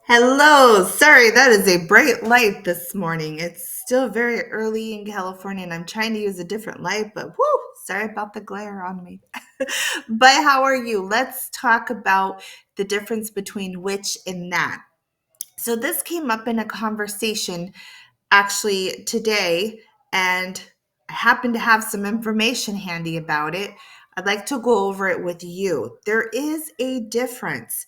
Hello. Sorry, that is a bright light this morning. It's still very early in California and I'm trying to use a different light, but whoo, sorry about the glare on me. But how are you? Let's talk about the difference between which and that. So this came up in a conversation actually today, and I happen to have some information handy about it. I'd like to go over it with you. There's a difference,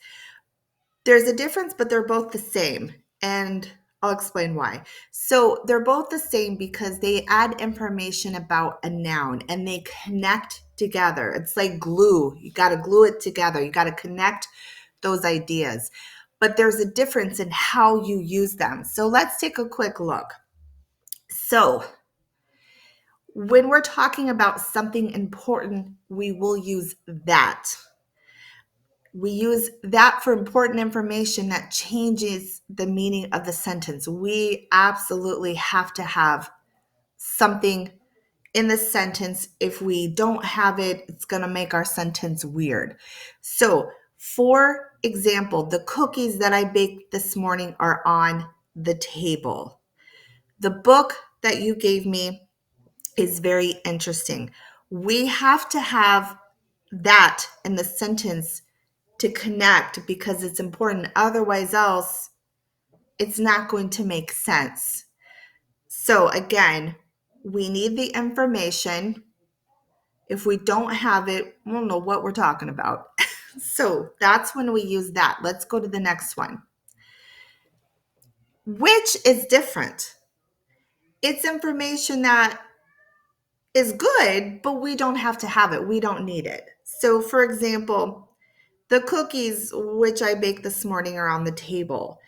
but they're both the same. And I'll explain why. So they're both the same because they add information about a noun and they connect together. It's like glue. You got to glue it together. You got to connect those ideas. But there's a difference in how you use them. So let's take a quick look. So when we're talking about something important, we will use that. We use that for important information that changes the meaning of the sentence. We absolutely have to have something in the sentence. If we don't have it, it's going to make our sentence weird. So, for example, the cookies that I baked this morning are on the table. The book that you gave me is very interesting. We have to have that in the sentence to connect because it's important. Otherwise, else it's not going to make sense. So again, we need the information. If we don't have it, we don't know what we're talking about. So that's when we use that. Let's go to the next one. Which is different. It's information that is good, but we don't have to have it. We don't need it. So for example, the cookies which I baked this morning are on the table.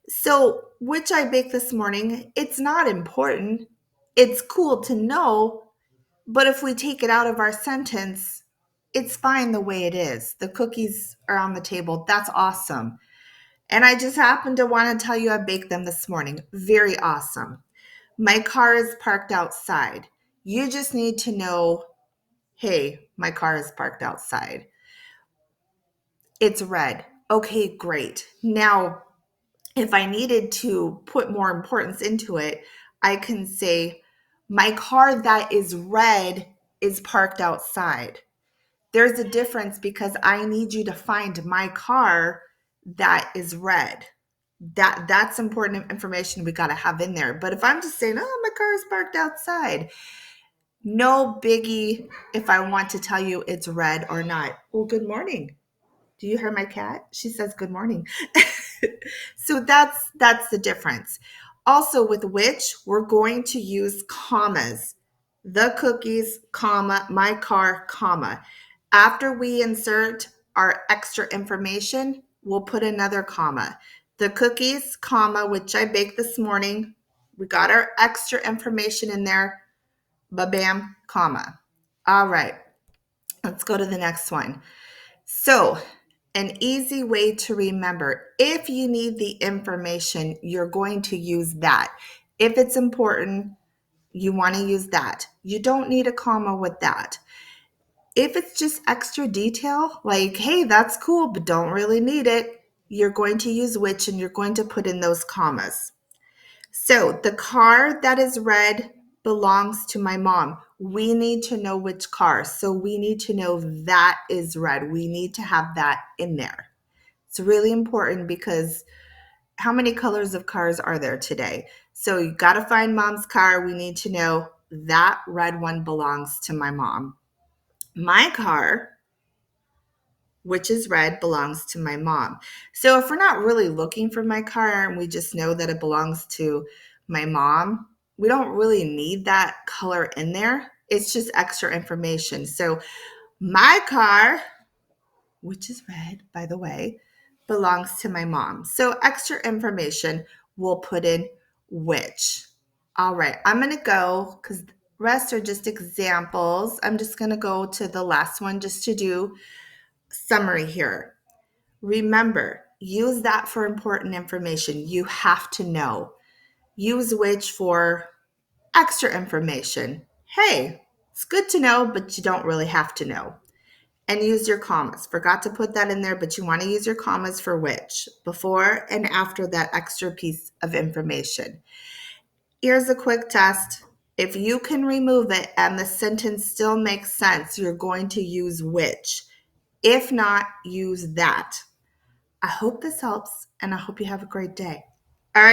So, which I baked this morning, it's not important. It's cool to know, but if we take it out of our sentence, it's fine the way it is. The cookies are on the table. That's awesome. And I just happened to want to tell you I baked them this morning. Very awesome. My car is parked outside. You just need to know, hey, my car is parked outside. It's red. Okay, great. Now, if I needed to put more importance into it, I can say, my car that is red is parked outside. There's a difference because I need you to find my car that is red. That's important information we got to have in there. But if I'm just saying, oh, my car is parked outside, no biggie if I want to tell you it's red or not. Well, good morning. Do you hear my cat? She says good morning. So that's the difference. Also with which we're going to use commas. The cookies, comma, my car, comma. After we insert our extra information, we'll put another comma. The cookies, comma, which I baked this morning. We got our extra information in there. Ba-bam, comma. All right. Let's go to the next one. So, an easy way to remember, if you need the information, you're going to use that. If it's important, you want to use that. You don't need a comma with that. If it's just extra detail, like, hey, that's cool, but don't really need it, you're going to use which and you're going to put in those commas. So the car that is red belongs to my mom. We need to know which car. So we need to know that is red. We need to have that in there. It's really important because how many colors of cars are there today? So you got to find mom's car. We need to know that red one belongs to my mom. My car, which is red, belongs to my mom. So if we're not really looking for my car and we just know that it belongs to my mom, we don't really need that color in there. It's just extra information. So my car, which is red, by the way, belongs to my mom. So extra information, we'll put in which. All right, I'm going to go because the rest are just examples. I'm just going to go to the last one just to do summary here. Remember, use that for important information. You have to know. Use which for extra information. Hey, it's good to know, but you don't really have to know. and use your commas. Forgot to put that in there, but you want to use your commas for which, before and after that extra piece of information. Here's a quick test. If you can remove it and the sentence still makes sense, you're going to use which. If not, use that. I hope this helps, and I hope you have a great day. All right.